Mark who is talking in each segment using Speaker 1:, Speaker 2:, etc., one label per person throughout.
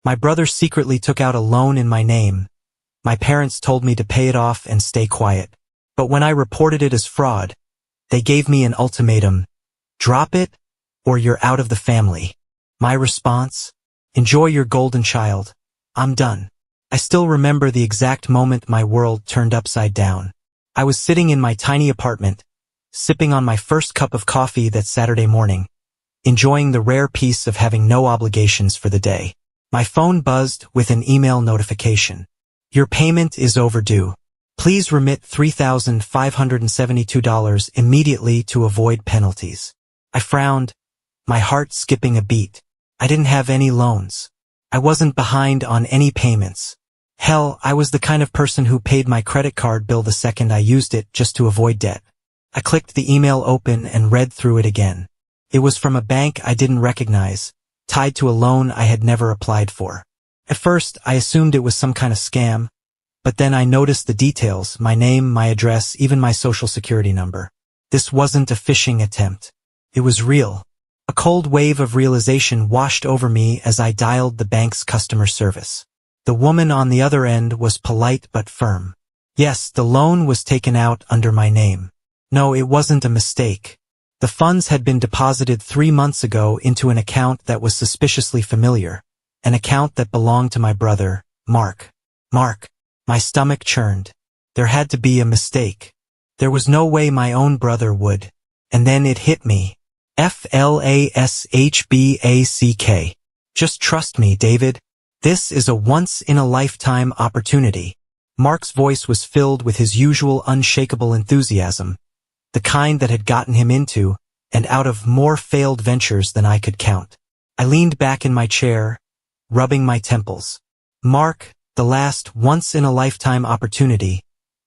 Speaker 1: My brother secretly took out a loan in my name. My parents told me to pay it off and stay quiet. But when I reported it as fraud, they gave me an ultimatum. Drop it, or you're out of the family. My response? Enjoy your golden child. I'm done. I still remember the exact moment my world turned upside down. I was sitting in my tiny apartment, sipping on my first cup of coffee that Saturday morning, enjoying the rare peace of having no obligations for the day. My phone buzzed with an email notification. Your payment is overdue. Please remit $3,572 immediately to avoid penalties. I frowned, my heart skipping a beat. I didn't have any loans. I wasn't behind on any payments. Hell, I was the kind of person who paid my credit card bill the second I used it just to avoid debt. I clicked the email open and read through it again. It was from a bank I didn't recognize, tied to a loan I had never applied for. At first, I assumed it was some kind of scam, but then I noticed the details, my name, my address, even my social security number. This wasn't a phishing attempt. It was real. A cold wave of realization washed over me as I dialed the bank's customer service. The woman on the other end was polite but firm. Yes, the loan was taken out under my name. No, it wasn't a mistake. The funds had been deposited 3 months ago into an account that was suspiciously familiar, an account that belonged to my brother, Mark. Mark. My stomach churned. There had to be a mistake. There was no way my own brother would. And then it hit me. FLASHBACK. Just trust me, David. This is a once-in-a-lifetime opportunity. Mark's voice was filled with his usual unshakable enthusiasm, the kind that had gotten him into and out of more failed ventures than I could count. I leaned back in my chair, rubbing my temples. Mark, the last once-in-a-lifetime opportunity,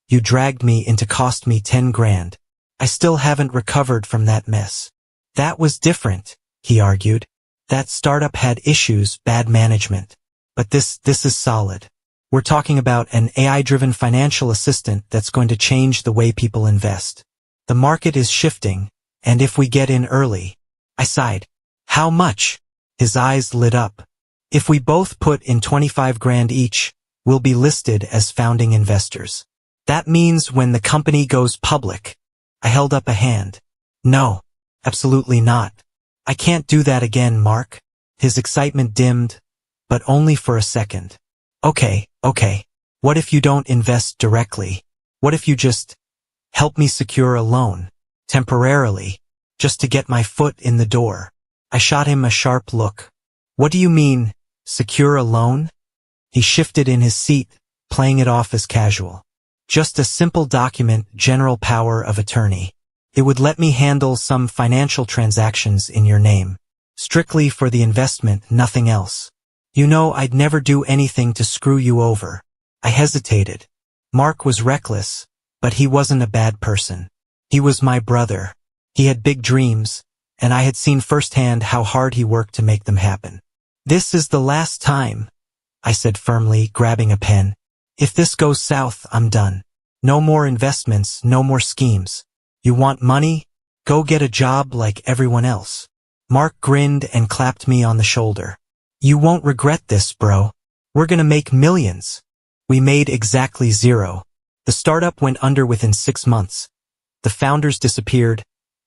Speaker 1: you dragged me into cost me 10 grand. I still haven't recovered from that mess. That was different, he argued. That startup had issues, bad management. But this is solid. We're talking about an AI-driven financial assistant that's going to change the way people invest. The market is shifting, and if we get in early. I sighed. How much? His eyes lit up. If we both put in 25 grand each, we'll be listed as founding investors. That means when the company goes public. I held up a hand. No, absolutely not. I can't do that again, Mark. His excitement dimmed, but only for a second. Okay. What if you don't invest directly? What if you just help me secure a loan, temporarily, just to get my foot in the door? I shot him a sharp look. What do you mean, secure a loan? He shifted in his seat, playing it off as casual. Just a simple document, general power of attorney. It would let me handle some financial transactions in your name. Strictly for the investment, nothing else. You know I'd never do anything to screw you over. I hesitated. Mark was reckless, but he wasn't a bad person. He was my brother. He had big dreams, and I had seen firsthand how hard he worked to make them happen. This is the last time, I said firmly, grabbing a pen. If this goes south, I'm done. No more investments, no more schemes. You want money? Go get a job like everyone else. Mark grinned and clapped me on the shoulder. You won't regret this, bro. We're gonna make millions. We made exactly zero. The startup went under within 6 months. The founders disappeared,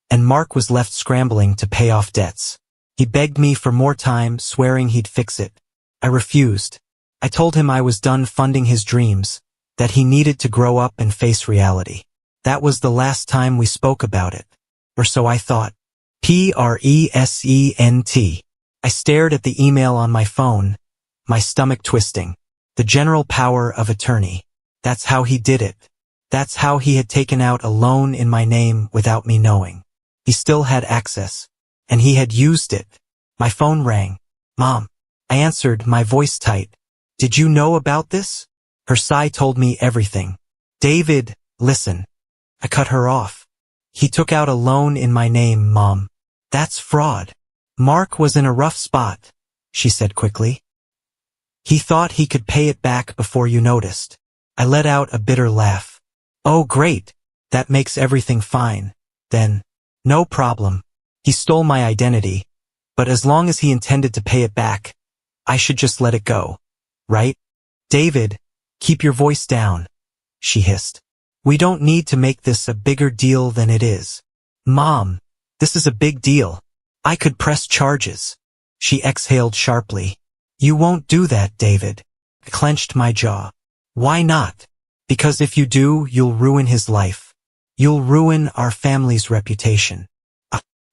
Speaker 1: and Mark was left scrambling to pay off debts. He begged me for more time, swearing he'd fix it. I refused. I told him I was done funding his dreams, that he needed to grow up and face reality. That was the last time we spoke about it. Or so I thought. Present. I stared at the email on my phone, my stomach twisting. The general power of attorney. That's how he did it. That's how he had taken out a loan in my name without me knowing. He still had access, and he had used it. My phone rang. Mom. I answered, my voice tight. Did you know about this? Her sigh told me everything. David, listen. I cut her off. He took out a loan in my name, Mom. That's fraud. Mark was in a rough spot, she said quickly. He thought he could pay it back before you noticed. I let out a bitter laugh. Oh, great. That makes everything fine. Then, no problem. He stole my identity, but as long as he intended to pay it back, I should just let it go, right? David, keep your voice down, she hissed. We don't need to make this a bigger deal than it is. Mom, this is a big deal. I could press charges. She exhaled sharply. You won't do that, David. I clenched my jaw. Why not? Because if you do, you'll ruin his life. You'll ruin our family's reputation.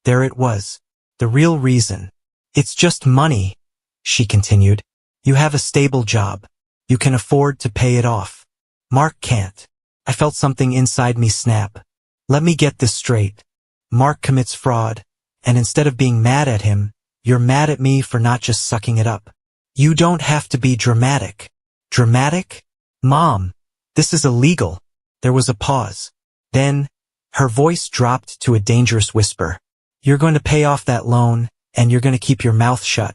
Speaker 1: There it was. The real reason. It's just money, she continued. You have a stable job. You can afford to pay it off. Mark can't. I felt something inside me snap. Let me get this straight. Mark commits fraud, and instead of being mad at him, you're mad at me for not just sucking it up. You don't have to be dramatic. Dramatic? Mom, this is illegal. There was a pause. Then, her voice dropped to a dangerous whisper. You're going to pay off that loan, and you're going to keep your mouth shut.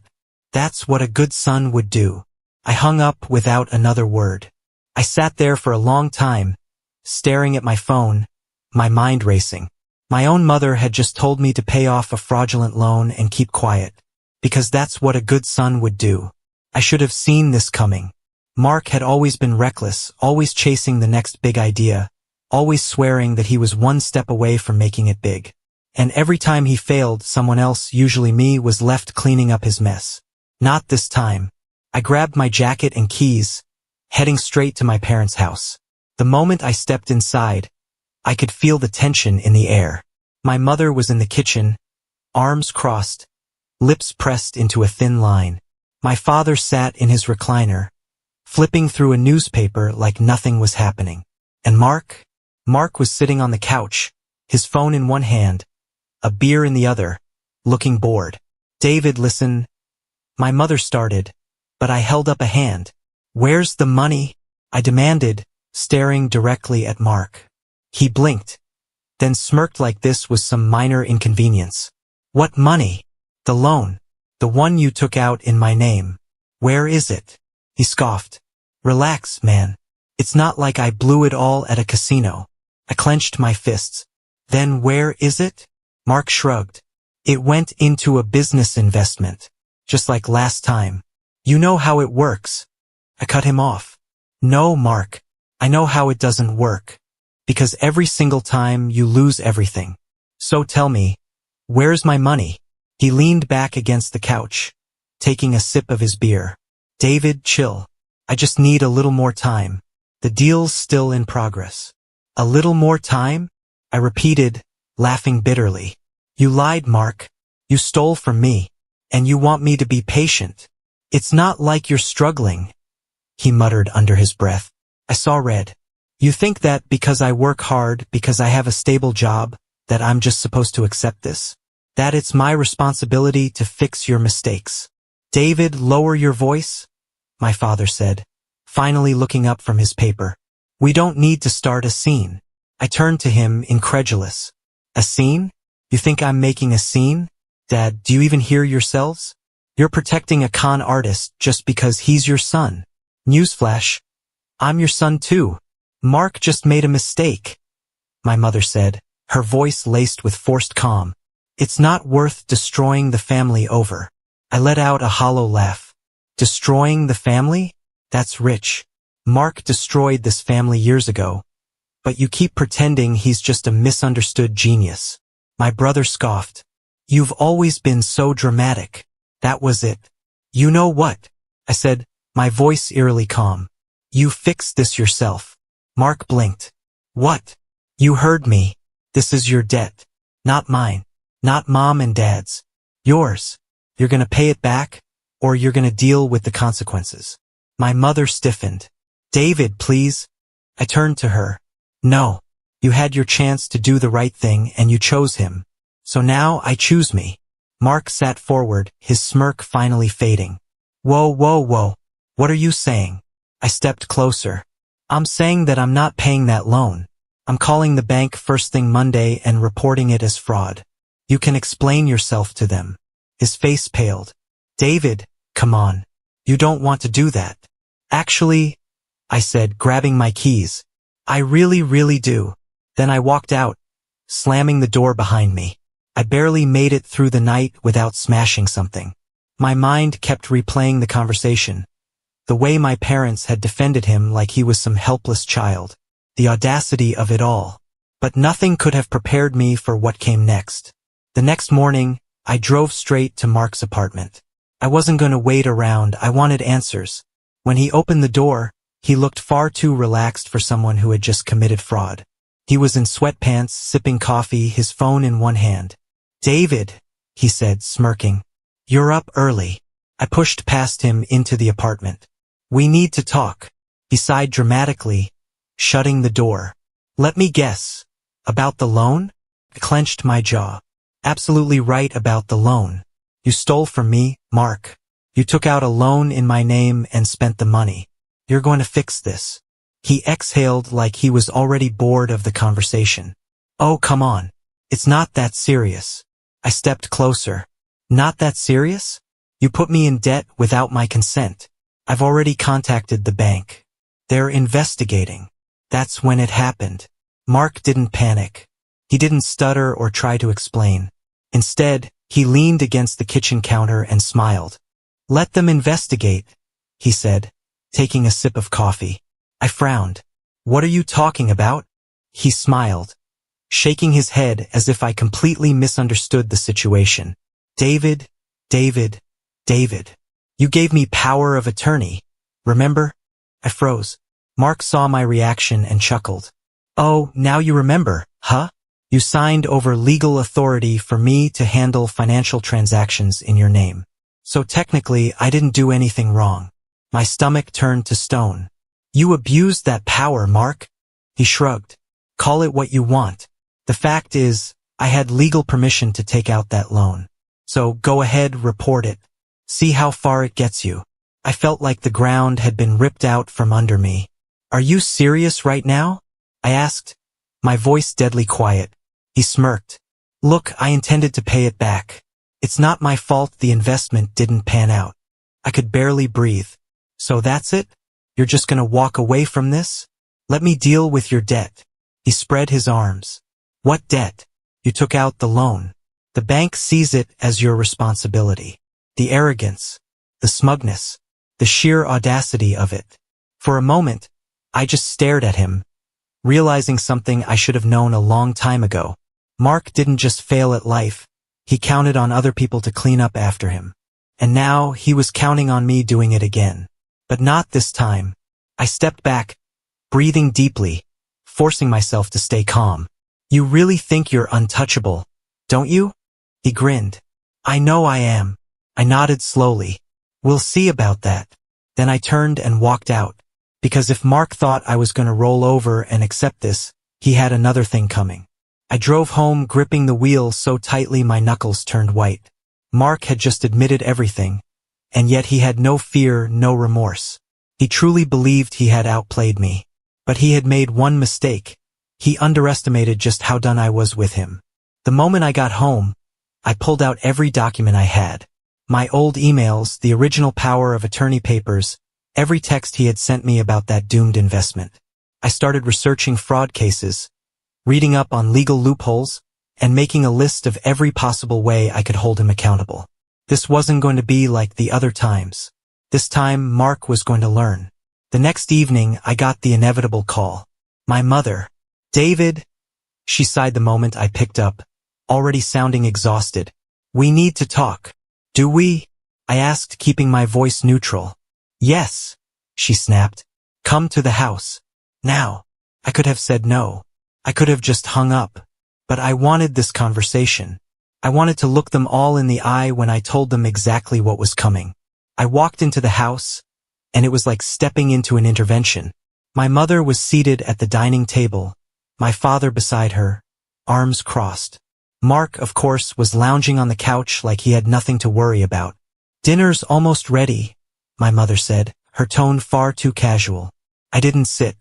Speaker 1: That's what a good son would do. I hung up without another word. I sat there for a long time, staring at my phone, my mind racing. My own mother had just told me to pay off a fraudulent loan and keep quiet, because that's what a good son would do. I should have seen this coming. Mark had always been reckless, always chasing the next big idea, always swearing that he was one step away from making it big. And every time he failed, someone else, usually me, was left cleaning up his mess. Not this time. I grabbed my jacket and keys, heading straight to my parents' house. The moment I stepped inside, I could feel the tension in the air. My mother was in the kitchen, arms crossed, lips pressed into a thin line. My father sat in his recliner, flipping through a newspaper like nothing was happening. And Mark was sitting on the couch, his phone in one hand, a beer in the other, looking bored. David, listen. My mother started, but I held up a hand. Where's the money? I demanded, staring directly at Mark. He blinked, then smirked like this was some minor inconvenience. What money? The loan. The one you took out in my name. Where is it? He scoffed. Relax, man. It's not like I blew it all at a casino. I clenched my fists. Then where is it? Mark shrugged. It went into a business investment, just like last time. You know how it works. I cut him off. No, Mark. I know how it doesn't work. Because every single time you lose everything. So tell me, where's my money? He leaned back against the couch, taking a sip of his beer. David, chill. I just need a little more time. The deal's still in progress. A little more time? I repeated, laughing bitterly. You lied, Mark. You stole from me. And you want me to be patient. It's not like you're struggling, he muttered under his breath. I saw red. You think that because I work hard, because I have a stable job, that I'm just supposed to accept this? That it's my responsibility to fix your mistakes? David, lower your voice, my father said, finally looking up from his paper. We don't need to start a scene. I turned to him, incredulous. A scene? You think I'm making a scene? Dad, do you even hear yourselves? You're protecting a con artist just because he's your son. Newsflash. I'm your son too. Mark just made a mistake, my mother said, her voice laced with forced calm. It's not worth destroying the family over. I let out a hollow laugh. Destroying the family? That's rich. Mark destroyed this family years ago. But you keep pretending he's just a misunderstood genius. My brother scoffed. You've always been so dramatic. That was it. You know what? I said, my voice eerily calm. You fixed this yourself. Mark blinked. What? You heard me. This is your debt. Not mine. Not Mom and Dad's. Yours. You're gonna pay it back, or you're gonna deal with the consequences. My mother stiffened. David, please. I turned to her. No. You had your chance to do the right thing and you chose him. So now I choose me. Mark sat forward, his smirk finally fading. Whoa, whoa, whoa. What are you saying? I stepped closer. I'm saying that I'm not paying that loan. I'm calling the bank first thing Monday and reporting it as fraud. You can explain yourself to them. His face paled. David, come on. You don't want to do that. Actually, I said, grabbing my keys. I really do. Then I walked out, slamming the door behind me. I barely made it through the night without smashing something. My mind kept replaying the conversation. The way my parents had defended him like he was some helpless child. The audacity of it all. But nothing could have prepared me for what came next. The next morning, I drove straight to Mark's apartment. I wasn't going to wait around, I wanted answers. When he opened the door, he looked far too relaxed for someone who had just committed fraud. He was in sweatpants, sipping coffee, his phone in one hand. "David," he said, smirking. "You're up early." I pushed past him into the apartment. "We need to talk." He sighed dramatically, shutting the door. "Let me guess. About the loan?" I clenched my jaw. "Absolutely right about the loan. You stole from me, Mark. You took out a loan in my name and spent the money. You're going to fix this." He exhaled like he was already bored of the conversation. "Oh, come on. It's not that serious." I stepped closer. "Not that serious? You put me in debt without my consent. I've already contacted the bank. They're investigating." That's when it happened. Mark didn't panic. He didn't stutter or try to explain. Instead, he leaned against the kitchen counter and smiled. "Let them investigate," he said, taking a sip of coffee. I frowned. "What are you talking about?" He smiled, shaking his head as if I completely misunderstood the situation. David, David. You gave me power of attorney. Remember?" I froze. Mark saw my reaction and chuckled. "Oh, now you remember, huh? You signed over legal authority for me to handle financial transactions in your name. So technically, I didn't do anything wrong." My stomach turned to stone. "You abused that power, Mark." He shrugged. "Call it what you want. The fact is, I had legal permission to take out that loan. So go ahead, report it. See how far it gets you." I felt like the ground had been ripped out from under me. "Are you serious right now?" I asked, my voice deadly quiet. He smirked. "Look, I intended to pay it back. It's not my fault the investment didn't pan out." I could barely breathe. "So that's it? You're just gonna walk away from this? Let me deal with your debt." He spread his arms. "What debt? You took out the loan. The bank sees it as your responsibility." The arrogance, the smugness, the sheer audacity of it. For a moment, I just stared at him, realizing something I should have known a long time ago. Mark didn't just fail at life, he counted on other people to clean up after him. And now he was counting on me doing it again. But not this time. I stepped back, breathing deeply, forcing myself to stay calm. "You really think you're untouchable, don't you?" He grinned. "I know I am." I nodded slowly. "We'll see about that." Then I turned and walked out. Because if Mark thought I was going to roll over and accept this, he had another thing coming. I drove home gripping the wheel so tightly my knuckles turned white. Mark had just admitted everything, and yet he had no fear, no remorse. He truly believed he had outplayed me. But he had made one mistake. He underestimated just how done I was with him. The moment I got home, I pulled out every document I had. My old emails, the original power of attorney papers, every text he had sent me about that doomed investment. I started researching fraud cases, reading up on legal loopholes, and making a list of every possible way I could hold him accountable. This wasn't going to be like the other times. This time, Mark was going to learn. The next evening, I got the inevitable call. My mother. "David," she sighed the moment I picked up, already sounding exhausted. "We need to talk." "Do we?" I asked, keeping my voice neutral. "Yes," she snapped. "Come to the house. Now." I could have said no. I could have just hung up. But I wanted this conversation. I wanted to look them all in the eye when I told them exactly what was coming. I walked into the house, and it was like stepping into an intervention. My mother was seated at the dining table, my father beside her, arms crossed. Mark, of course, was lounging on the couch like he had nothing to worry about. "Dinner's almost ready," my mother said, her tone far too casual. I didn't sit.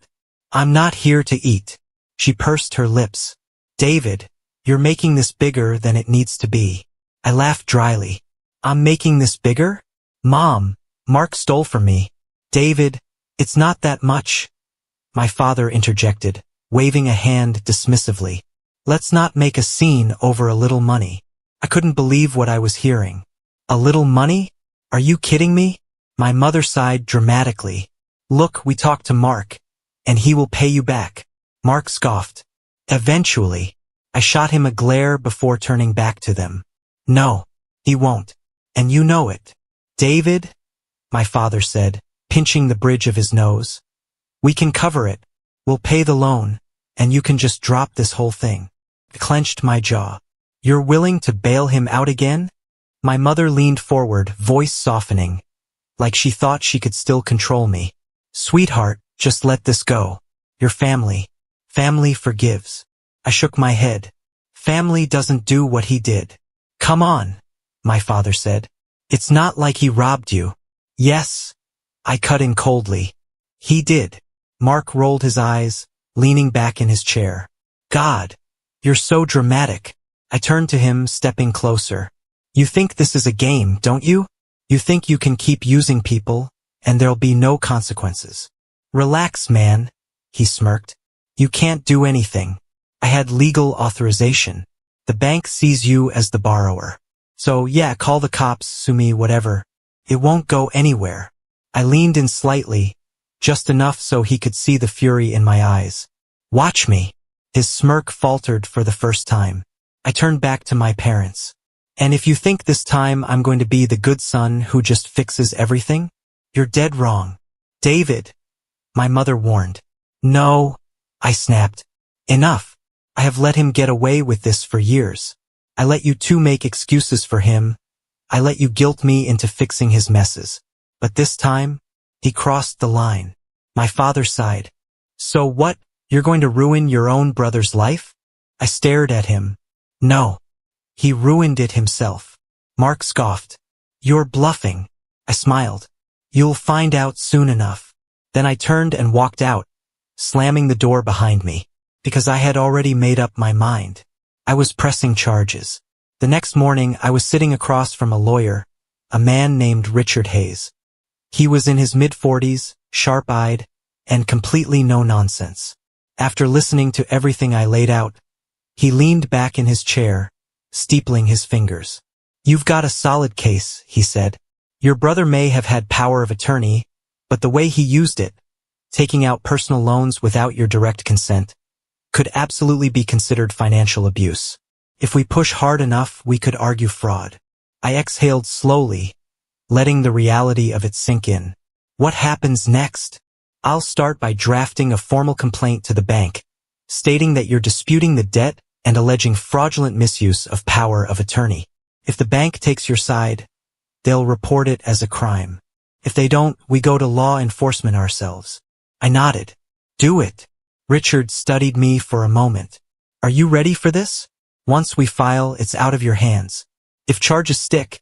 Speaker 1: "I'm not here to eat." She pursed her lips. "David, you're making this bigger than it needs to be." I laughed dryly. "I'm making this bigger? Mom, Mark stole from me." "David, it's not that much," my father interjected, waving a hand dismissively. "Let's not make a scene over a little money." I couldn't believe what I was hearing. A little money? Are you kidding me? My mother sighed dramatically. Look, we talked to Mark, and he will pay you back. Mark scoffed. Eventually. I shot him a glare before turning back to them. No, he won't. And you know it. David, my father said, pinching the bridge of his nose. We can cover it. We'll pay the loan, and you can just drop this whole thing. I clenched my jaw. You're willing to bail him out again? My mother leaned forward, voice softening, like she thought she could still control me. Sweetheart, just let this go. Your family. Family forgives. I shook my head. Family doesn't do what he did. Come on, my father said. It's not like he robbed you. Yes, I cut in coldly. He did. Mark rolled his eyes, leaning back in his chair. God, you're so dramatic. I turned to him, stepping closer. You think this is a game, don't you? You think you can keep using people, and there'll be no consequences. Relax, man, he smirked. You can't do anything. I had legal authorization. The bank sees you as the borrower. So yeah, call the cops, sue me, whatever. It won't go anywhere. I leaned in slightly, just enough so he could see the fury in my eyes. Watch me. His smirk faltered for the first time. I turned back to my parents. And if you think this time I'm going to be the good son who just fixes everything, you're dead wrong. David, my mother warned. No, I snapped. Enough. I have let him get away with this for years. I let you two make excuses for him. I let you guilt me into fixing his messes. But this time, he crossed the line. My father sighed. So what, you're going to ruin your own brother's life? I stared at him. No. He ruined it himself. Mark scoffed. You're bluffing. I smiled. You'll find out soon enough. Then I turned and walked out, slamming the door behind me. Because I had already made up my mind. I was pressing charges. The next morning, I was sitting across from a lawyer, a man named Richard Hayes. He was in his mid-40s, sharp-eyed, and completely no-nonsense. After listening to everything I laid out, he leaned back in his chair, steepling his fingers. You've got a solid case, he said. Your brother may have had power of attorney, but the way he used it, taking out personal loans without your direct consent, could absolutely be considered financial abuse. If we push hard enough, we could argue fraud. I exhaled slowly, letting the reality of it sink in. What happens next? I'll start by drafting a formal complaint to the bank, stating that you're disputing the debt and alleging fraudulent misuse of power of attorney. If the bank takes your side, they'll report it as a crime. If they don't, we go to law enforcement ourselves. I nodded. Do it. Richard studied me for a moment. Are you ready for this? Once we file, it's out of your hands. If charges stick,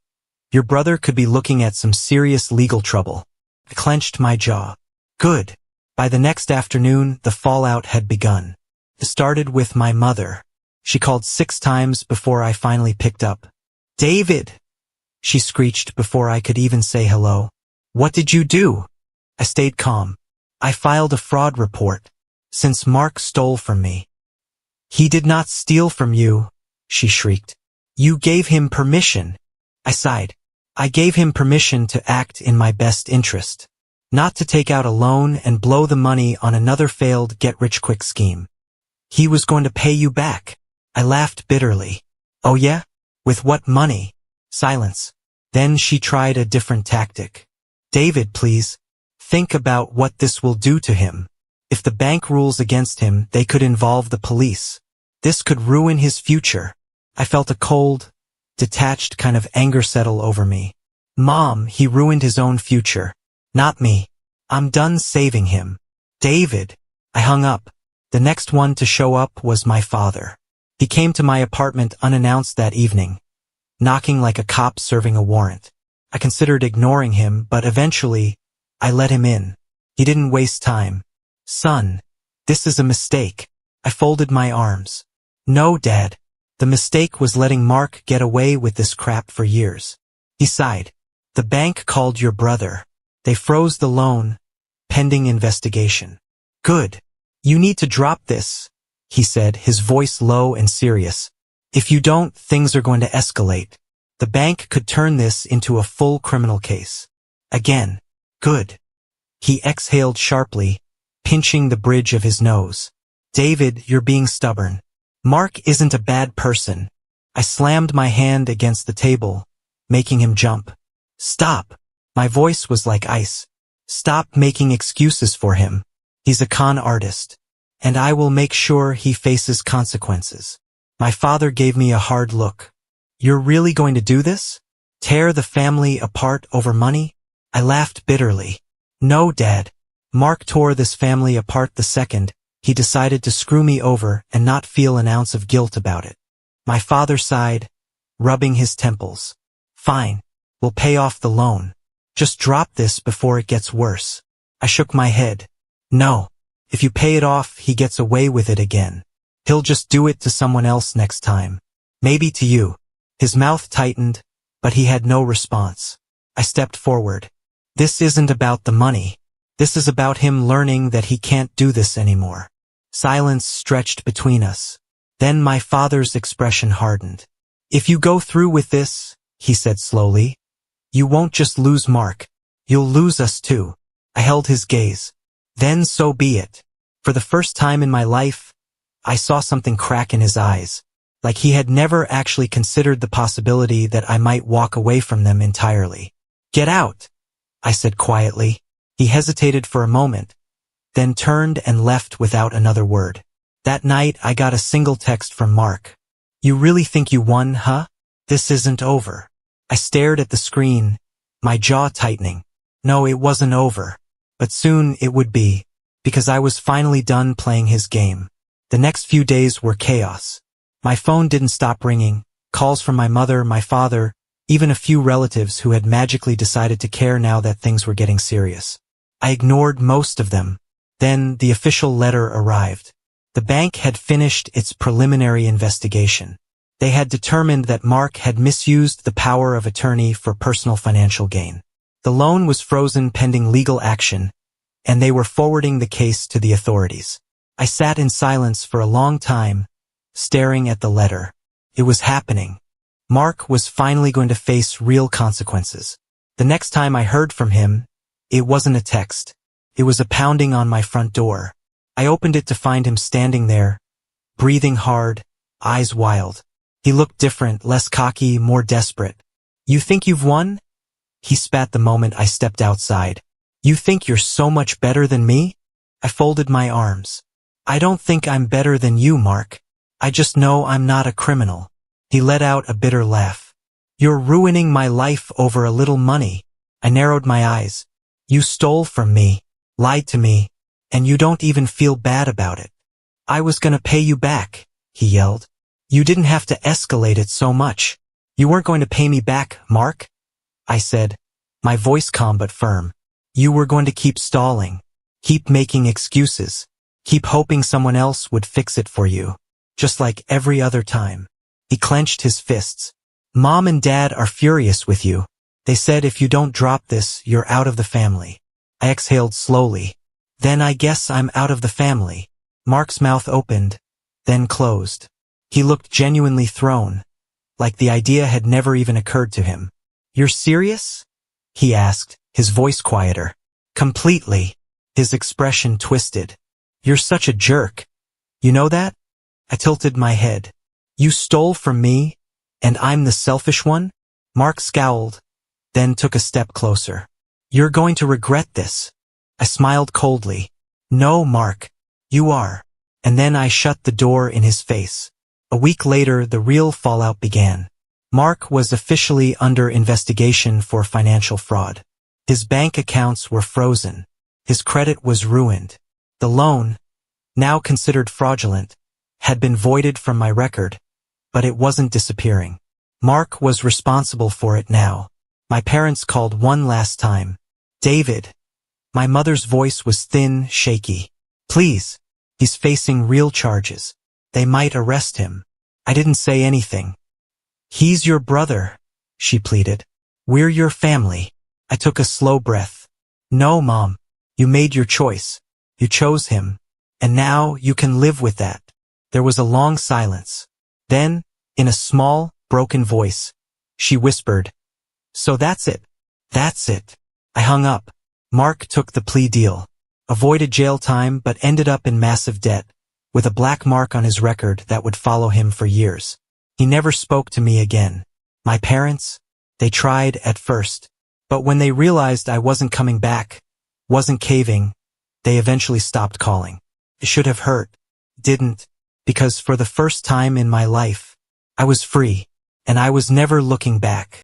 Speaker 1: your brother could be looking at some serious legal trouble. I clenched my jaw. Good. By the next afternoon, the fallout had begun. It started with my mother. She called 6 times before I finally picked up. David! She screeched before I could even say hello. What did you do? I stayed calm. I filed a fraud report. Since Mark stole from me. He did not steal from you, she shrieked. You gave him permission. I sighed. I gave him permission to act in my best interest. Not to take out a loan and blow the money on another failed get-rich-quick scheme. He was going to pay you back. I laughed bitterly. Oh yeah? With what money? Silence. Then she tried a different tactic. David, please. Think about what this will do to him. If the bank rules against him, they could involve the police. This could ruin his future. I felt a cold, detached kind of anger settle over me. Mom, he ruined his own future. Not me. I'm done saving him. David. I hung up. The next one to show up was my father. He came to my apartment unannounced that evening, knocking like a cop serving a warrant. I considered ignoring him, but eventually, I let him in. He didn't waste time. Son, this is a mistake. I folded my arms. No, Dad. The mistake was letting Mark get away with this crap for years. He sighed. The bank called your brother. They froze the loan, pending investigation. Good. You need to drop this, he said, his voice low and serious. If you don't, things are going to escalate. The bank could turn this into a full criminal case. Again. Good. He exhaled sharply, pinching the bridge of his nose. David, you're being stubborn. Mark isn't a bad person. I slammed my hand against the table, making him jump. Stop. My voice was like ice. Stop making excuses for him. He's a con artist. And I will make sure he faces consequences. My father gave me a hard look. You're really going to do this? Tear the family apart over money? I laughed bitterly. No, Dad. Mark tore this family apart the second he decided to screw me over and not feel an ounce of guilt about it. My father sighed, rubbing his temples. Fine. We'll pay off the loan. Just drop this before it gets worse. I shook my head. No. If you pay it off, he gets away with it again. He'll just do it to someone else next time. Maybe to you. His mouth tightened, but he had no response. I stepped forward. This isn't about the money. This is about him learning that he can't do this anymore. Silence stretched between us. Then my father's expression hardened. If you go through with this, he said slowly, you won't just lose Mark. You'll lose us too. I held his gaze. Then so be it. For the first time in my life, I saw something crack in his eyes, like he had never actually considered the possibility that I might walk away from them entirely. Get out, I said quietly. He hesitated for a moment, then turned and left without another word. That night I got a single text from Mark. You really think you won, huh? This isn't over. I stared at the screen, my jaw tightening. No, it wasn't over. But soon it would be, because I was finally done playing his game. The next few days were chaos. My phone didn't stop ringing, calls from my mother, my father, even a few relatives who had magically decided to care now that things were getting serious. I ignored most of them. Then the official letter arrived. The bank had finished its preliminary investigation. They had determined that Mark had misused the power of attorney for personal financial gain. The loan was frozen pending legal action, and they were forwarding the case to the authorities. I sat in silence for a long time, staring at the letter. It was happening. Mark was finally going to face real consequences. The next time I heard from him, it wasn't a text. It was a pounding on my front door. I opened it to find him standing there, breathing hard, eyes wild. He looked different, less cocky, more desperate. You think you've won? He spat the moment I stepped outside. You think you're so much better than me? I folded my arms. I don't think I'm better than you, Mark. I just know I'm not a criminal. He let out a bitter laugh. You're ruining my life over a little money. I narrowed my eyes. You stole from me, lied to me, and you don't even feel bad about it. I was gonna pay you back, he yelled. You didn't have to escalate it so much. You weren't going to pay me back, Mark? I said, my voice calm but firm. You were going to keep stalling, keep making excuses, keep hoping someone else would fix it for you, just like every other time. He clenched his fists. Mom and Dad are furious with you. They said if you don't drop this, you're out of the family. I exhaled slowly. Then I guess I'm out of the family. Mark's mouth opened, then closed. He looked genuinely thrown, like the idea had never even occurred to him. You're serious? He asked, his voice quieter. Completely. His expression twisted. You're such a jerk. You know that? I tilted my head. You stole from me, and I'm the selfish one? Mark scowled, then took a step closer. You're going to regret this. I smiled coldly. No, Mark. You are. And then I shut the door in his face. A week later, the real fallout began. Mark was officially under investigation for financial fraud. His bank accounts were frozen. His credit was ruined. The loan, now considered fraudulent, had been voided from my record, but it wasn't disappearing. Mark was responsible for it now. My parents called one last time. David. My mother's voice was thin, shaky. Please. He's facing real charges. They might arrest him. I didn't say anything. He's your brother, she pleaded. We're your family. I took a slow breath. No, Mom. You made your choice. You chose him. And now you can live with that. There was a long silence. Then, in a small, broken voice, She whispered, "So that's it. That's it." I hung up. Mark took the plea deal, avoided jail time but ended up in massive debt, with a black mark on his record that would follow him for years. He never spoke to me again. My parents, they tried at first, but when they realized I wasn't coming back, wasn't caving, they eventually stopped calling. It should have hurt. Didn't, because for the first time in my life, I was free, and I was never looking back.